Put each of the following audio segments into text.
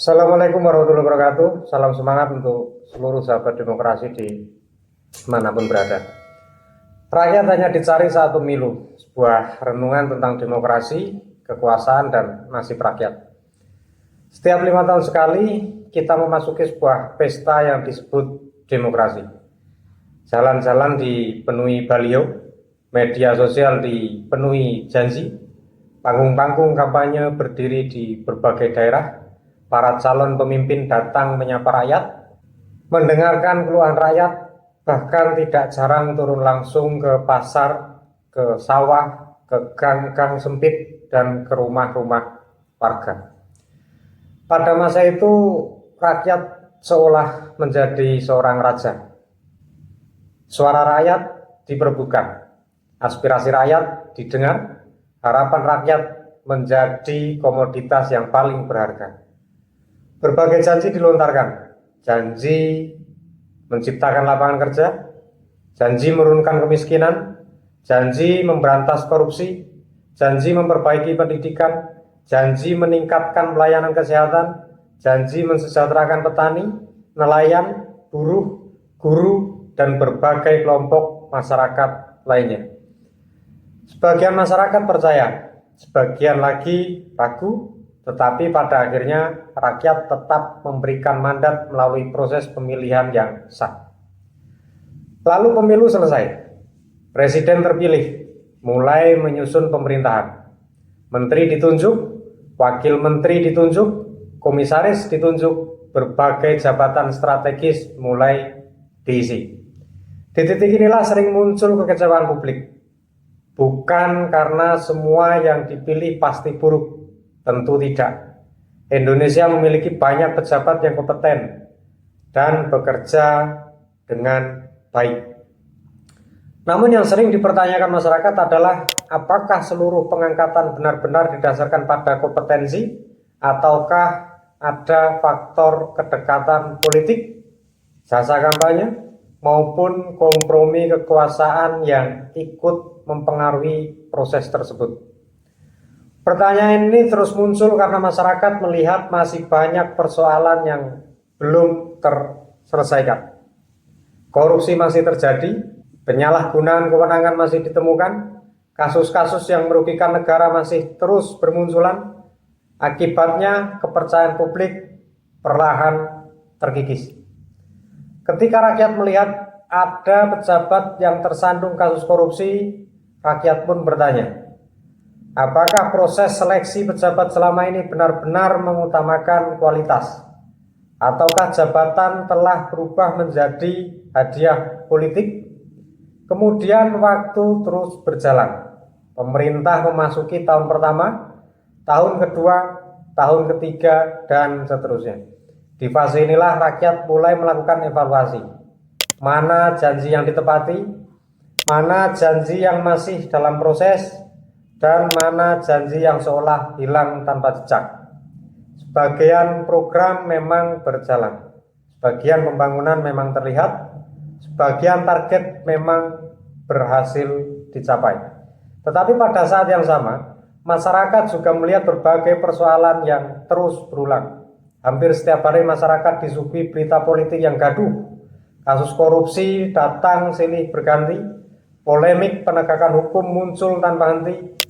Assalamualaikum warahmatullahi wabarakatuh. Salam semangat untuk seluruh sahabat demokrasi di manapun berada. Rakyat hanya dicari saat pemilu, sebuah renungan tentang demokrasi, kekuasaan, dan nasib rakyat. Setiap 5 tahun sekali kita memasuki sebuah pesta yang disebut demokrasi. Jalan-jalan dipenuhi baliho, media sosial dipenuhi janji, panggung-panggung kampanye berdiri di berbagai daerah. Para calon pemimpin datang menyapa rakyat, mendengarkan keluhan rakyat, bahkan tidak jarang turun langsung ke pasar, ke sawah, ke gang-gang sempit, dan ke rumah-rumah warga. Pada masa itu, rakyat seolah menjadi seorang raja. Suara rakyat diperebutkan, aspirasi rakyat didengar, harapan rakyat menjadi komoditas yang paling berharga. Berbagai janji dilontarkan, janji menciptakan lapangan kerja, janji menurunkan kemiskinan, janji memberantas korupsi, janji memperbaiki pendidikan, janji meningkatkan pelayanan kesehatan, janji mensejahterakan petani, nelayan, buruh, guru, dan berbagai kelompok masyarakat lainnya. Sebagian masyarakat percaya, sebagian lagi ragu, tetapi pada akhirnya rakyat tetap memberikan mandat melalui proses pemilihan yang sah. Lalu pemilu selesai, presiden terpilih, mulai menyusun pemerintahan. Menteri ditunjuk, wakil menteri ditunjuk, komisaris ditunjuk, berbagai jabatan strategis mulai diisi. Di titik inilah sering muncul kekecewaan publik. Bukan karena semua yang dipilih pasti buruk. Tentu tidak. Indonesia memiliki banyak pejabat yang kompeten dan bekerja dengan baik. Namun yang sering dipertanyakan masyarakat adalah apakah seluruh pengangkatan benar-benar didasarkan pada kompetensi ataukah ada faktor kedekatan politik, jasa kampanye, maupun kompromi kekuasaan yang ikut mempengaruhi proses tersebut. Pertanyaan ini terus muncul karena masyarakat melihat masih banyak persoalan yang belum terselesaikan. Korupsi masih terjadi, penyalahgunaan kewenangan masih ditemukan, kasus-kasus yang merugikan negara masih terus bermunculan. Akibatnya kepercayaan publik perlahan terkikis. Ketika rakyat melihat ada pejabat yang tersandung kasus korupsi, rakyat pun bertanya, apakah proses seleksi pejabat selama ini benar-benar mengutamakan kualitas? Ataukah jabatan telah berubah menjadi hadiah politik? Kemudian waktu terus berjalan. Pemerintah memasuki tahun pertama, tahun kedua, tahun ketiga, dan seterusnya. Di fase inilah rakyat mulai melakukan evaluasi. Mana janji yang ditepati? Mana janji yang masih dalam proses? Dan mana janji yang seolah hilang tanpa jejak. Sebagian program memang berjalan, sebagian pembangunan memang terlihat, sebagian target memang berhasil dicapai. Tetapi pada saat yang sama, masyarakat juga melihat berbagai persoalan yang terus berulang. Hampir setiap hari masyarakat disuguhi berita politik yang gaduh. Kasus korupsi datang silih berganti, polemik penegakan hukum muncul tanpa henti,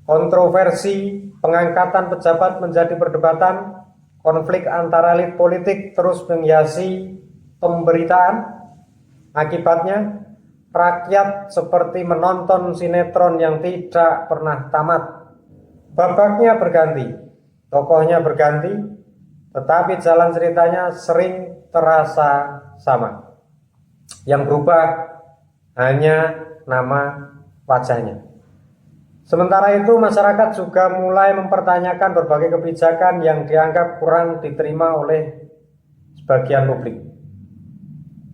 kontroversi pengangkatan pejabat menjadi perdebatan, konflik antara elit politik terus menghiasi pemberitaan. Akibatnya, rakyat seperti menonton sinetron yang tidak pernah tamat. Babaknya berganti, tokohnya berganti, tetapi jalan ceritanya sering terasa sama. Yang berubah hanya nama wajahnya. Sementara itu, masyarakat juga mulai mempertanyakan berbagai kebijakan yang dianggap kurang diterima oleh sebagian publik.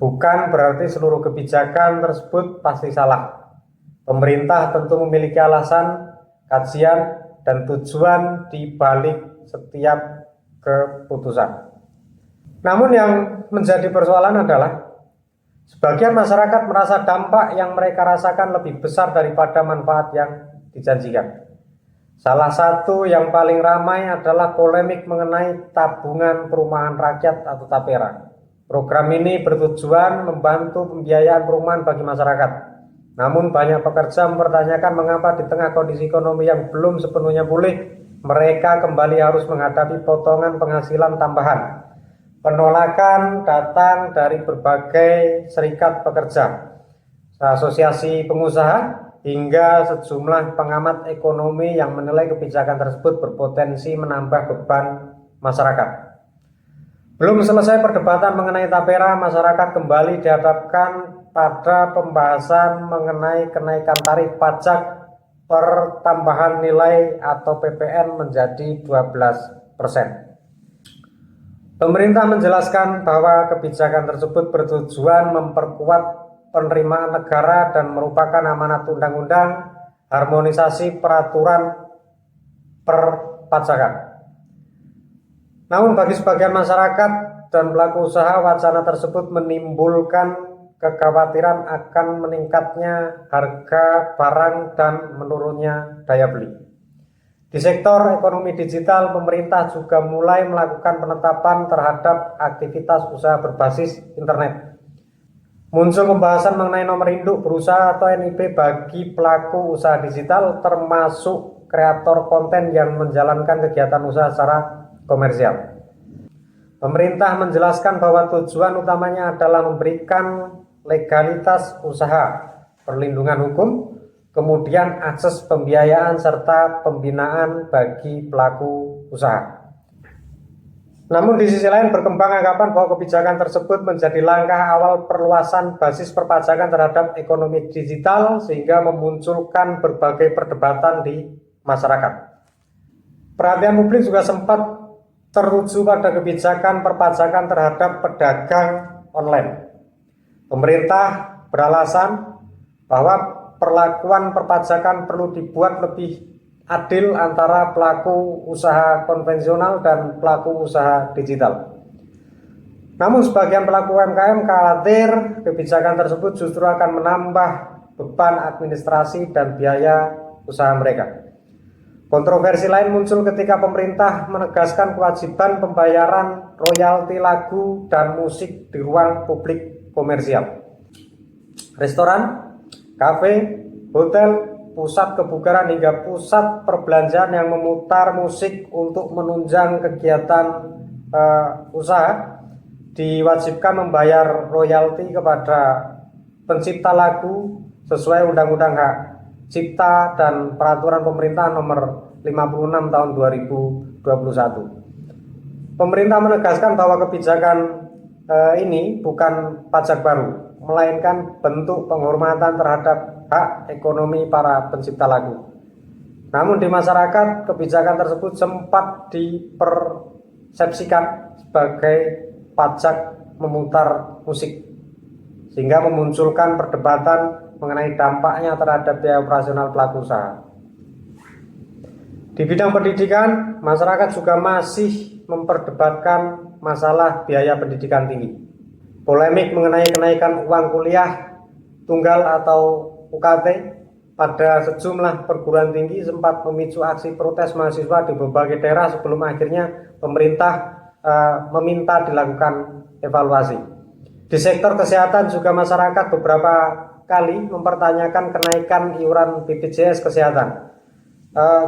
Bukan berarti seluruh kebijakan tersebut pasti salah. Pemerintah tentu memiliki alasan, kajian, dan tujuan di balik setiap keputusan. Namun yang menjadi persoalan adalah sebagian masyarakat merasa dampak yang mereka rasakan lebih besar daripada manfaat yang dijanjikan. Salah satu yang paling ramai adalah polemik mengenai tabungan perumahan rakyat atau TAPERA. Program ini bertujuan membantu pembiayaan perumahan bagi masyarakat. Namun banyak pekerja mempertanyakan mengapa di tengah kondisi ekonomi yang belum sepenuhnya pulih, mereka kembali harus menghadapi potongan penghasilan tambahan. Penolakan datang dari berbagai serikat pekerja, asosiasi pengusaha, hingga sejumlah pengamat ekonomi yang menilai kebijakan tersebut berpotensi menambah beban masyarakat. Belum selesai perdebatan mengenai TAPERA, masyarakat kembali dihadapkan pada pembahasan mengenai kenaikan tarif pajak pertambahan nilai atau PPN menjadi 12%. Pemerintah menjelaskan bahwa kebijakan tersebut bertujuan memperkuat penerimaan negara dan merupakan amanat undang-undang harmonisasi peraturan perpajakan. Namun bagi sebagian masyarakat dan pelaku usaha, wacana tersebut menimbulkan kekhawatiran akan meningkatnya harga barang dan menurunnya daya beli. Di sektor ekonomi digital, pemerintah juga mulai melakukan penetapan terhadap aktivitas usaha berbasis internet. Muncul pembahasan mengenai nomor induk berusaha atau NIB bagi pelaku usaha digital, termasuk kreator konten yang menjalankan kegiatan usaha secara komersial. Pemerintah menjelaskan bahwa tujuan utamanya adalah memberikan legalitas usaha, perlindungan hukum, kemudian akses pembiayaan serta pembinaan bagi pelaku usaha. Namun di sisi lain berkembang anggapan bahwa kebijakan tersebut menjadi langkah awal perluasan basis perpajakan terhadap ekonomi digital sehingga memunculkan berbagai perdebatan di masyarakat. Perhatian publik juga sempat teruju pada kebijakan perpajakan terhadap pedagang online. Pemerintah beralasan bahwa perlakuan perpajakan perlu dibuat lebih adil antara pelaku usaha konvensional dan pelaku usaha digital. Namun sebagian pelaku UMKM khawatir kebijakan tersebut justru akan menambah beban administrasi dan biaya usaha mereka. Kontroversi lain muncul ketika pemerintah menegaskan kewajiban pembayaran royalti lagu dan musik di ruang publik komersial. Restoran, kafe, hotel, pusat kebugaran hingga pusat perbelanjaan yang memutar musik untuk menunjang kegiatan usaha diwajibkan membayar royalti kepada pencipta lagu sesuai Undang-Undang Hak Cipta dan Peraturan Pemerintah Nomor 56 Tahun 2021. Pemerintah menegaskan bahwa kebijakan ini bukan pajak baru, melainkan bentuk penghormatan terhadap hak ekonomi para pencipta lagu. Namun di masyarakat, kebijakan tersebut sempat dipersepsikan sebagai pajak memutar musik, sehingga memunculkan perdebatan mengenai dampaknya terhadap biaya operasional pelaku usaha. Di bidang pendidikan, masyarakat juga masih memperdebatkan masalah biaya pendidikan tinggi. Polemik mengenai kenaikan uang kuliah tunggal atau UKT pada sejumlah perguruan tinggi sempat memicu aksi protes mahasiswa di berbagai daerah sebelum akhirnya pemerintah meminta dilakukan evaluasi. Di sektor kesehatan juga masyarakat beberapa kali mempertanyakan kenaikan iuran BPJS Kesehatan,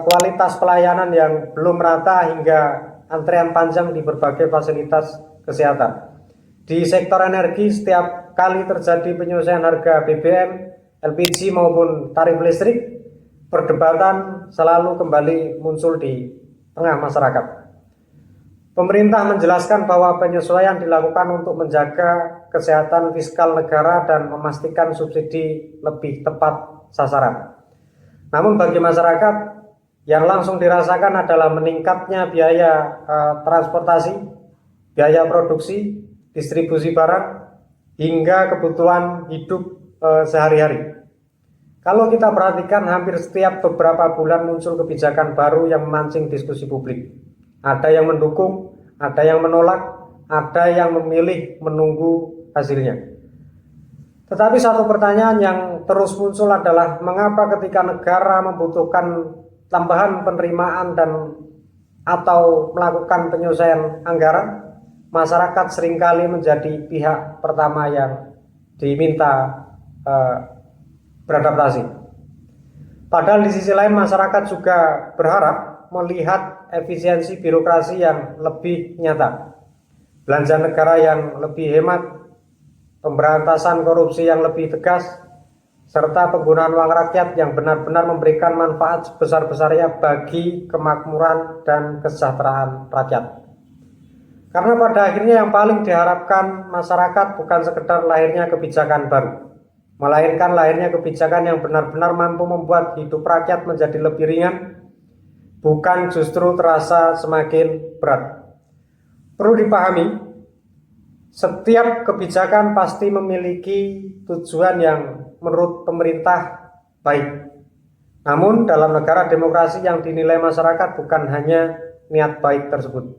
kualitas pelayanan yang belum rata hingga antrean panjang di berbagai fasilitas kesehatan. Di sektor energi, setiap kali terjadi penyelesaian harga BBM, LPG maupun tarif listrik, perdebatan selalu kembali muncul di tengah masyarakat. Pemerintah menjelaskan bahwa penyesuaian dilakukan untuk menjaga kesehatan fiskal negara dan memastikan subsidi lebih tepat sasaran. Namun bagi masyarakat, yang langsung dirasakan adalah meningkatnya biaya transportasi, biaya produksi, distribusi barang, hingga kebutuhan hidup sehari-hari. Kalau kita perhatikan, hampir setiap beberapa bulan muncul kebijakan baru yang memancing diskusi publik. Ada yang mendukung, ada yang menolak, ada yang memilih menunggu hasilnya. Tetapi satu pertanyaan yang terus muncul adalah mengapa ketika negara membutuhkan tambahan penerimaan dan atau melakukan penyelesaian anggaran, masyarakat seringkali menjadi pihak pertama yang diminta beradaptasi. Padahal di sisi lain masyarakat juga berharap melihat efisiensi birokrasi yang lebih nyata, belanja negara yang lebih hemat, pemberantasan korupsi yang lebih tegas, serta penggunaan uang rakyat yang benar-benar memberikan manfaat sebesar-besarnya bagi kemakmuran dan kesejahteraan rakyat. Karena pada akhirnya yang paling diharapkan masyarakat bukan sekedar lahirnya kebijakan baru, melainkan lahirnya kebijakan yang benar-benar mampu membuat hidup rakyat menjadi lebih ringan, bukan justru terasa semakin berat. Perlu dipahami, setiap kebijakan pasti memiliki tujuan yang menurut pemerintah baik. Namun dalam negara demokrasi yang dinilai masyarakat bukan hanya niat baik tersebut,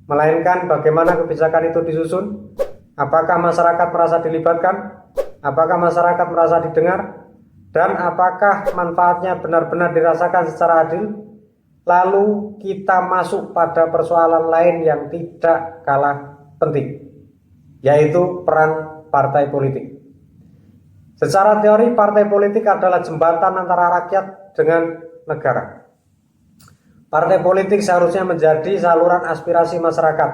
melainkan bagaimana kebijakan itu disusun, apakah masyarakat merasa dilibatkan, apakah masyarakat merasa didengar, dan apakah manfaatnya benar-benar dirasakan secara adil. Lalu kita masuk pada persoalan lain yang tidak kalah penting, yaitu peran partai politik. Secara teori, partai politik adalah jembatan antara rakyat dengan negara. Partai politik seharusnya menjadi saluran aspirasi masyarakat.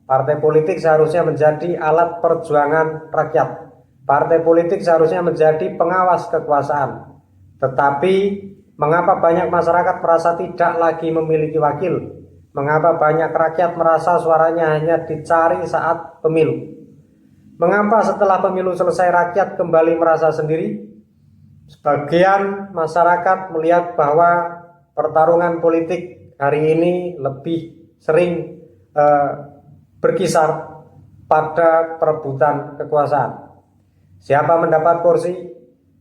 Partai politik seharusnya menjadi alat perjuangan rakyat. Partai politik seharusnya menjadi pengawas kekuasaan. Tetapi, mengapa banyak masyarakat merasa tidak lagi memiliki wakil? Mengapa banyak rakyat merasa suaranya hanya dicari saat pemilu? Mengapa setelah pemilu selesai rakyat kembali merasa sendiri? Sebagian masyarakat melihat bahwa pertarungan politik hari ini lebih sering berkisar pada perebutan kekuasaan. Siapa mendapat kursi,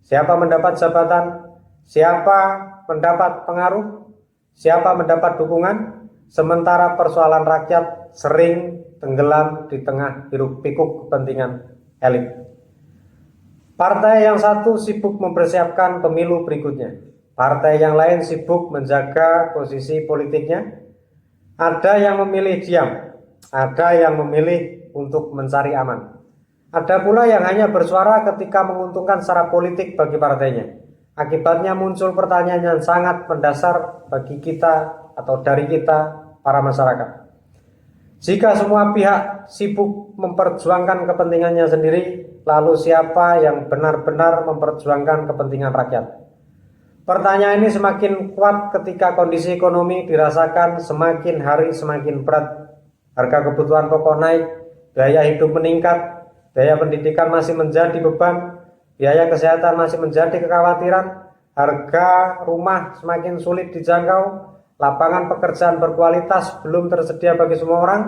siapa mendapat jabatan, siapa mendapat pengaruh, siapa mendapat dukungan, sementara persoalan rakyat sering tenggelam di tengah hiruk-pikuk kepentingan elit. Partai yang satu sibuk mempersiapkan pemilu berikutnya. Partai yang lain sibuk menjaga posisi politiknya. Ada yang memilih diam, ada yang memilih untuk mencari aman. Ada pula yang hanya bersuara ketika menguntungkan secara politik bagi partainya. Akibatnya muncul pertanyaan yang sangat mendasar bagi kita atau dari kita para masyarakat. Jika semua pihak sibuk memperjuangkan kepentingannya sendiri, lalu siapa yang benar-benar memperjuangkan kepentingan rakyat? Pertanyaan ini semakin kuat ketika kondisi ekonomi dirasakan semakin hari semakin berat. Harga kebutuhan pokok naik, biaya hidup meningkat, biaya pendidikan masih menjadi beban, biaya kesehatan masih menjadi kekhawatiran, harga rumah semakin sulit dijangkau, lapangan pekerjaan berkualitas belum tersedia bagi semua orang.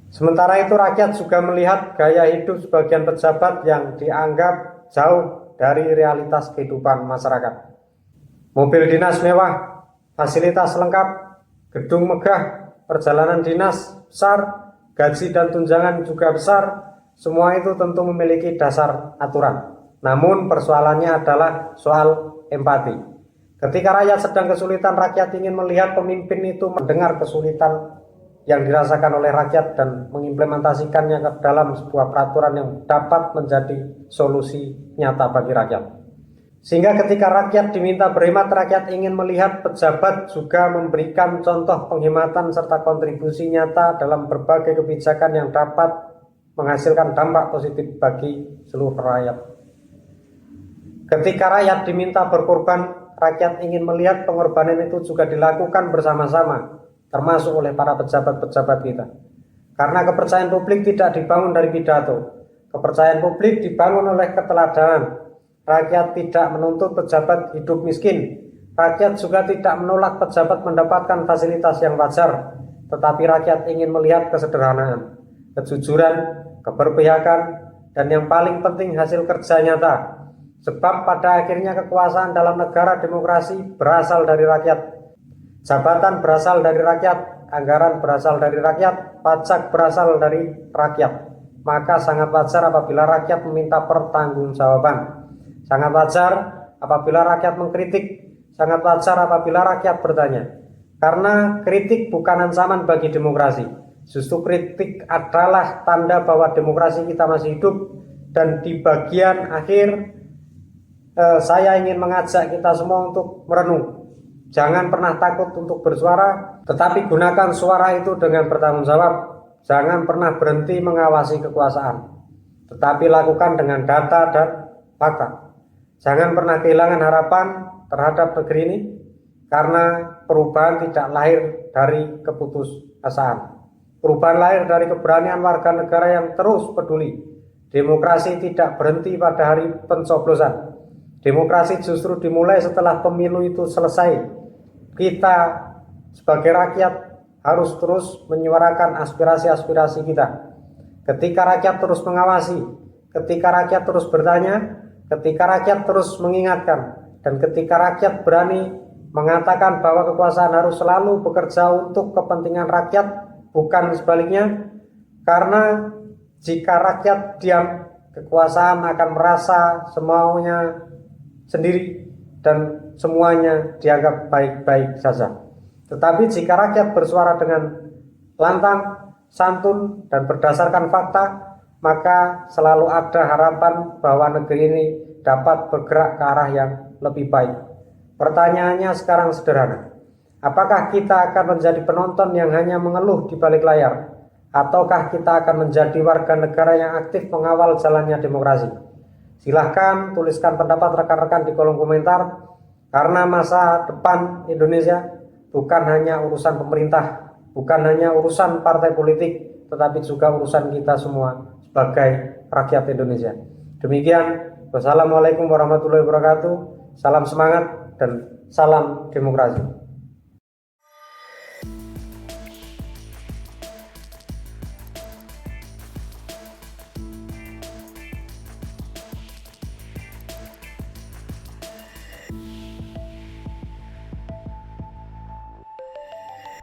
Sementara itu rakyat juga melihat gaya hidup sebagian pejabat yang dianggap jauh dari realitas kehidupan masyarakat. Mobil dinas mewah, fasilitas lengkap, gedung megah, perjalanan dinas besar, gaji dan tunjangan juga besar. Semua itu tentu memiliki dasar aturan. Namun persoalannya adalah soal empati. Ketika rakyat sedang kesulitan, rakyat ingin melihat pemimpin itu mendengar kesulitan yang dirasakan oleh rakyat dan mengimplementasikannya ke dalam sebuah peraturan yang dapat menjadi solusi nyata bagi rakyat. Sehingga ketika rakyat diminta berhemat, rakyat ingin melihat pejabat juga memberikan contoh penghematan serta kontribusi nyata dalam berbagai kebijakan yang dapat menghasilkan dampak positif bagi seluruh rakyat. Ketika rakyat diminta berkorban, rakyat ingin melihat pengorbanan itu juga dilakukan bersama-sama, termasuk oleh para pejabat-pejabat kita. Karena kepercayaan publik tidak dibangun dari pidato. Kepercayaan publik dibangun oleh keteladanan. Rakyat tidak menuntut pejabat hidup miskin. Rakyat juga tidak menolak pejabat mendapatkan fasilitas yang wajar. Tetapi rakyat ingin melihat kesederhanaan, kejujuran, keberpihakan, dan yang paling penting hasil kerja nyata. Sebab pada akhirnya kekuasaan dalam negara demokrasi berasal dari rakyat. Jabatan berasal dari rakyat, anggaran berasal dari rakyat, pajak berasal dari rakyat. Maka sangat wajar apabila rakyat meminta pertanggungjawaban. Sangat wajar apabila rakyat mengkritik, sangat wajar apabila rakyat bertanya. Karena kritik bukan ancaman bagi demokrasi. Justru kritik adalah tanda bahwa demokrasi kita masih hidup. Dan di bagian akhir saya ingin mengajak kita semua untuk merenung. Jangan pernah takut untuk bersuara, tetapi gunakan suara itu dengan bertanggung jawab. Jangan pernah berhenti mengawasi kekuasaan, tetapi lakukan dengan data dan fakta. Jangan pernah kehilangan harapan terhadap negeri ini, karena perubahan tidak lahir dari keputusasaan. Perubahan lahir dari keberanian warga negara yang terus peduli. Demokrasi tidak berhenti pada hari pencoblosan. Demokrasi justru dimulai setelah pemilu itu selesai. Kita sebagai rakyat harus terus menyuarakan aspirasi-aspirasi kita. Ketika rakyat terus mengawasi, ketika rakyat terus bertanya, ketika rakyat terus mengingatkan, dan ketika rakyat berani mengatakan bahwa kekuasaan harus selalu bekerja untuk kepentingan rakyat, bukan sebaliknya. Karena jika rakyat diam, kekuasaan akan merasa semaunya sendiri dan semuanya dianggap baik-baik saja. Tetapi jika rakyat bersuara dengan lantang, santun, dan berdasarkan fakta, maka selalu ada harapan bahwa negeri ini dapat bergerak ke arah yang lebih baik. Pertanyaannya sekarang sederhana. Apakah kita akan menjadi penonton yang hanya mengeluh di balik layar? Ataukah kita akan menjadi warga negara yang aktif mengawal jalannya demokrasi? Silahkan tuliskan pendapat rekan-rekan di kolom komentar, karena masa depan Indonesia bukan hanya urusan pemerintah, bukan hanya urusan partai politik, tetapi juga urusan kita semua sebagai rakyat Indonesia. Demikian, wassalamualaikum warahmatullahi wabarakatuh, salam semangat dan salam demokrasi.